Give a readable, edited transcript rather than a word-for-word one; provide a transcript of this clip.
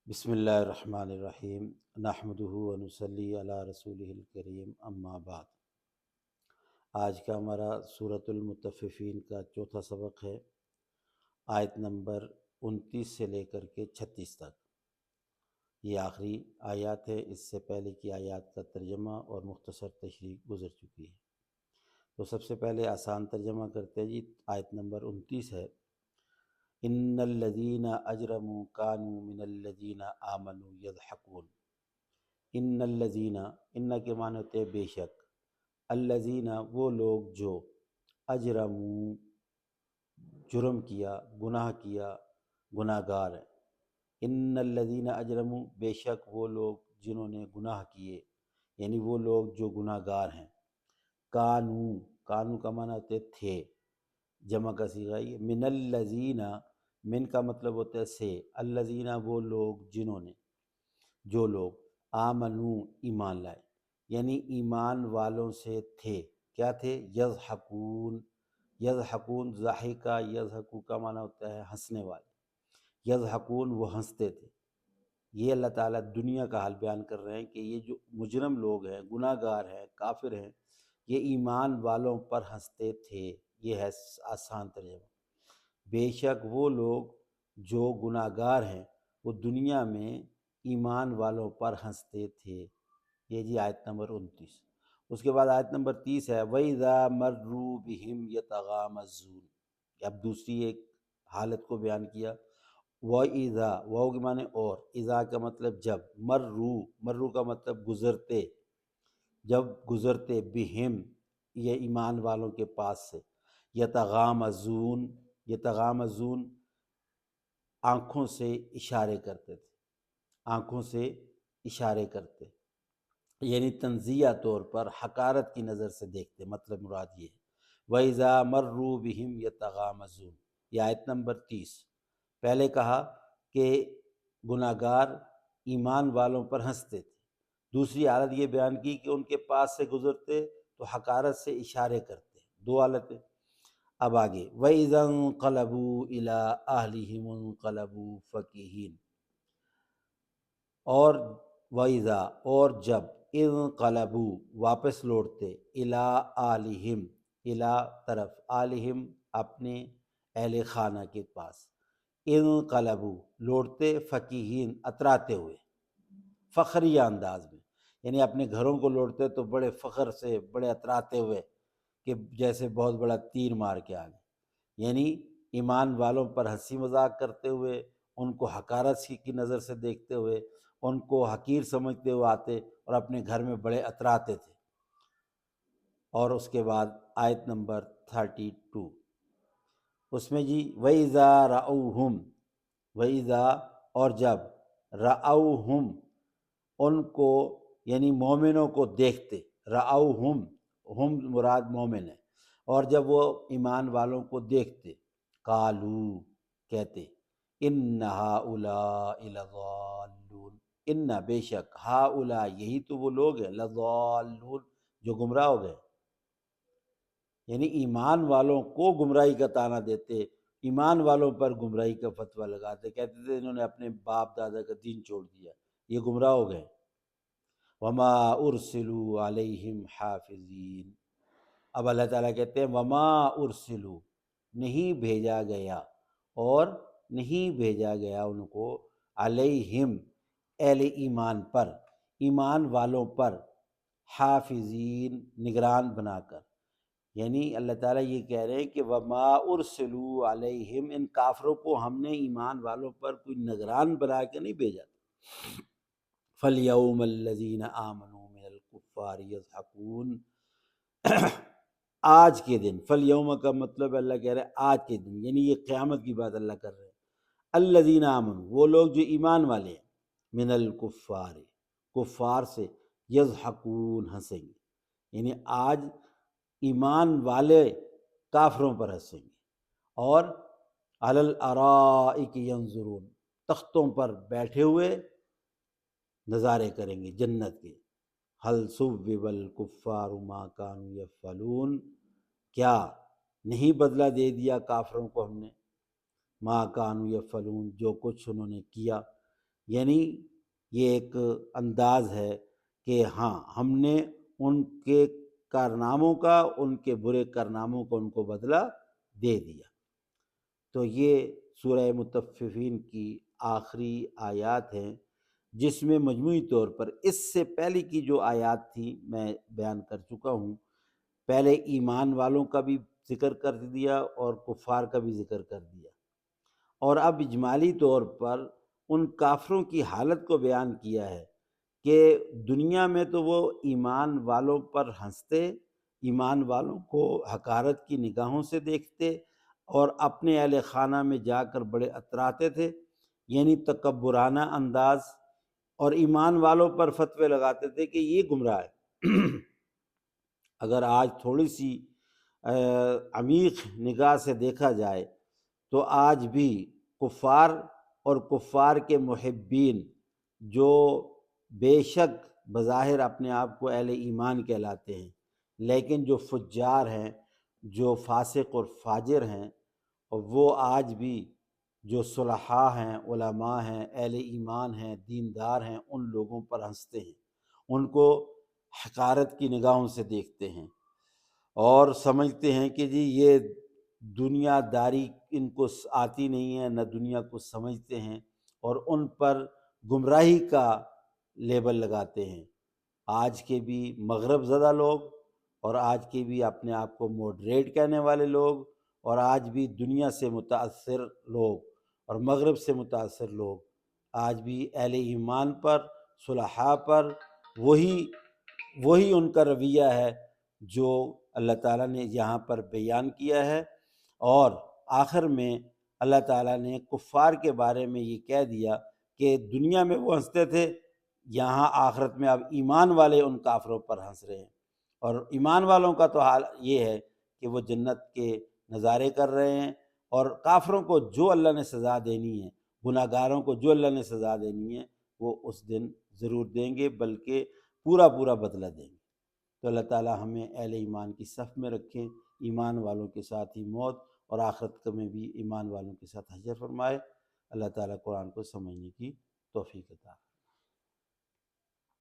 بسم اللہ الرحمن الرحیم نحمدہ ونصلی علی رسولہ الکریم اما بعد۔ آج کا ہمارا سورۃ المطففین کا چوتھا سبق ہے، آیت نمبر 29 سے لے کر کے 36 تک۔ یہ آخری آیات ہے، اس سے پہلے کی آیات کا ترجمہ اور مختصر تشریح گزر چکی ہے۔ تو سب سے پہلے آسان ترجمہ کرتے ہیں جی۔ آیت نمبر 29 ہے، ان الذین اجرموا کانوا من الذین آمنوا یضحکون۔ ان الذین، ان کے معنی ہوتے ہیں بے شک، الذین وہ لوگ جو، اجرموا جرم کیا، گناہ کیا، گناہ گار ہیں۔ ان الذین اجرموا بے شک وہ لوگ جنہوں نے گناہ کیے، یعنی وہ لوگ جو گناہ گار ہیں۔ کانو کا معنی ہوتے تھے، جمع کا صیغہ ہے۔ من الذین، من کا مطلب ہوتا ہے سے، الذین وہ لوگ جنہوں نے، جو لوگ، آمنو ایمان لائے، یعنی ایمان والوں سے تھے۔ کیا تھے؟ یضحکون۔ یضحکون، ضاحکہ یضحکو کا معنی ہوتا ہے ہنسنے والے۔ یضحکون وہ ہنستے تھے۔ یہ اللہ تعالیٰ دنیا کا حال بیان کر رہے ہیں کہ یہ جو مجرم لوگ ہیں، گناہ گار ہیں، کافر ہیں، یہ ایمان والوں پر ہنستے تھے۔ یہ ہے آسان ترجمہ۔ بے شک وہ لوگ جو گناہ گار ہیں وہ دنیا میں ایمان والوں پر ہنستے تھے۔ یہ جی آیت نمبر 29۔ اس کے بعد آیت نمبر 30 ہے، وَإِذَا مَرُّوا بِهِمْ يَتَغَامَزُونَ۔ اب دوسری ایک حالت کو بیان کیا۔ وَإِذَا، واو کے معنی اور، اذا کا مطلب جب، مرو کا مطلب گزرتے، جب گزرتے، بہم یہ ایمان والوں کے پاس سے، یتغامزون، یتغامزون آنکھوں سے اشارے کرتے تھے، آنکھوں سے اشارے کرتے، یعنی تنزیہ طور پر حقارت کی نظر سے دیکھتے، مطلب مراد یہ ہے۔ وَإِذَا مَرُّوا بِهِمْ يَتَغَامَزُونَ۔ یہ آیت نمبر 30۔ پہلے کہا کہ گناہ گار ایمان والوں پر ہنستے تھے، دوسری حالت یہ بیان کی کہ ان کے پاس سے گزرتے تو حقارت سے اشارے کرتے، دو حالتیں۔ اب آگے، وَإِذَا انقلبوا إِلَىٰ أَهْلِهِمُ انقلبوا فَكِهِينَ۔ اور وَإِذَا، اور جب، انقلبوا واپس لوٹتے، إِلَىٰ أَهْلِهِمْ إِلَىٰ طرف، أَهْلِهِمْ اپنے اہل خانہ کے پاس، انقلبوا لوٹتے، فَكِهِينَ اتراتے ہوئے، فخریہ انداز میں، یعنی اپنے گھروں کو لوٹتے تو بڑے فخر سے، بڑے اتراتے ہوئے کہ جیسے بہت بڑا تیر مار کے آ گئے، یعنی ایمان والوں پر ہنسی مذاق کرتے ہوئے، ان کو حقارت کی نظر سے دیکھتے ہوئے، ان کو حقیر سمجھتے ہوئے آتے اور اپنے گھر میں بڑے اتراتے تھے۔ اور اس کے بعد آیت نمبر 32، اس میں جی، وَإِذَا رَأَوْهُمْ، وَإِذَا اور جب، رَأَوْهُمْ ان کو، یعنی مومنوں کو دیکھتے، رَأَوْهُمْ ہم مراد مومن ہے، اور جب وہ ایمان والوں کو دیکھتے، قالو کہتے، ان ہؤلاء لضالون، ان بے شک، ہؤلاء یہی تو وہ لوگ ہیں، لضالون جو گمراہ ہو گئے، یعنی ایمان والوں کو گمراہی کا طعنہ دیتے، ایمان والوں پر گمراہی کا فتویٰ لگاتے، کہتے تھے انہوں نے اپنے باپ دادا کا دین چھوڑ دیا، یہ گمراہ ہو گئے۔ وما ارسلوا علیہم حافظین۔ اب اللہ تعالیٰ کہتے ہیں وما ارسلوا نہیں بھیجا گیا، اور نہیں بھیجا گیا ان کو، علیہم اہل ایمان پر، ایمان والوں پر، حافظین نگران بنا کر، یعنی اللہ تعالیٰ یہ کہہ رہے ہیں کہ وما ارسلوا علیہم، ان کافروں کو ہم نے ایمان والوں پر کوئی نگران بنا کے نہیں بھیجا۔ فَالْيَوْمَ الَّذِينَ آمَنُوا مِنَ الْكُفَّارِ يَضْحَكُونَ۔ آج کے دن، فَالْيَوْمَ کا مطلب اللہ کہہ رہے ہیں آج کے دن، یعنی یہ قیامت کی بات اللہ کر رہے ہیں۔ الَّذِينَ آمَنُوا وہ لوگ جو ایمان والے ہیں، من الکفار کفار سے، یضحکون ہنسیں گے، یعنی آج ایمان والے کافروں پر ہنسیں گے، اور علی الارائک ینظرون تختوں پر بیٹھے ہوئے نظارے کریں گے جنت کے۔ حل ثوب الکفار ما کانوا یفعلون، کیا نہیں بدلہ دے دیا کافروں کو ہم نے، ما کانوا یفعلون جو کچھ انہوں نے کیا، یعنی یہ ایک انداز ہے کہ ہاں ہم نے ان کے کارناموں کا، ان کے برے کارناموں کو ان کو بدلہ دے دیا۔ تو یہ سورہ مطففین کی آخری آیات ہیں، جس میں مجموعی طور پر اس سے پہلے کی جو آیات تھی میں بیان کر چکا ہوں۔ پہلے ایمان والوں کا بھی ذکر کر دیا اور کفار کا بھی ذکر کر دیا، اور اب اجمالی طور پر ان کافروں کی حالت کو بیان کیا ہے کہ دنیا میں تو وہ ایمان والوں پر ہنستے، ایمان والوں کو حقارت کی نگاہوں سے دیکھتے، اور اپنے اہل خانہ میں جا کر بڑے اتراتے تھے، یعنی تکبرانہ انداز، اور ایمان والوں پر فتوے لگاتے تھے کہ یہ گمراہ ہے۔ اگر آج تھوڑی سی عمیق نگاہ سے دیکھا جائے تو آج بھی کفار اور کفار کے محبین، جو بے شک بظاہر اپنے آپ کو اہل ایمان کہلاتے ہیں، لیکن جو فجار ہیں، جو فاسق اور فاجر ہیں، اور وہ آج بھی جو صلحاء ہیں، علماء ہیں، اہل ایمان ہیں، دیندار ہیں، ان لوگوں پر ہنستے ہیں، ان کو حقارت کی نگاہوں سے دیکھتے ہیں، اور سمجھتے ہیں کہ جی یہ دنیا داری ان کو آتی نہیں ہے، نہ دنیا کو سمجھتے ہیں، اور ان پر گمراہی کا لیبل لگاتے ہیں۔ آج کے بھی مغرب زدہ لوگ، اور آج کے بھی اپنے آپ کو ماڈریٹ کہنے والے لوگ، اور آج بھی دنیا سے متاثر لوگ اور مغرب سے متاثر لوگ، آج بھی اہل ایمان پر، صلحاء پر وہی ان کا رویہ ہے جو اللہ تعالیٰ نے یہاں پر بیان کیا ہے۔ اور آخر میں اللہ تعالیٰ نے کفار کے بارے میں یہ کہہ دیا کہ دنیا میں وہ ہنستے تھے، یہاں آخرت میں اب ایمان والے ان کافروں پر ہنس رہے ہیں، اور ایمان والوں کا تو حال یہ ہے کہ وہ جنت کے نظارے کر رہے ہیں، اور کافروں کو جو اللہ نے سزا دینی ہے، گناہ گاروں کو جو اللہ نے سزا دینی ہے، وہ اس دن ضرور دیں گے، بلکہ پورا بدلہ دیں گے۔ تو اللہ تعالیٰ ہمیں اہل ایمان کی صف میں رکھیں، ایمان والوں کے ساتھ ہی موت، اور آخرت میں بھی ایمان والوں کے ساتھ حشر فرمائے۔ اللہ تعالیٰ قرآن کو سمجھنے کی توفیق عطا